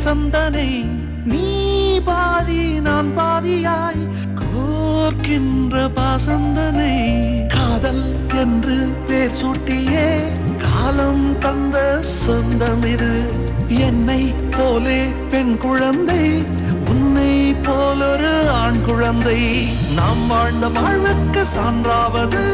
சந்தனை நீ பாதி நான் பாதியாய் கோர்க்கின்ற பாசந்தனை காதல் என்று பேர் சூட்டியே காலம் தந்த சொந்தம் இது என்னை போலே பெண் குழந்தை உன்னை போலொரு ஆண் குழந்தை நாம் வாழ்ந்த வாழ்வுக்கு சான்றாவது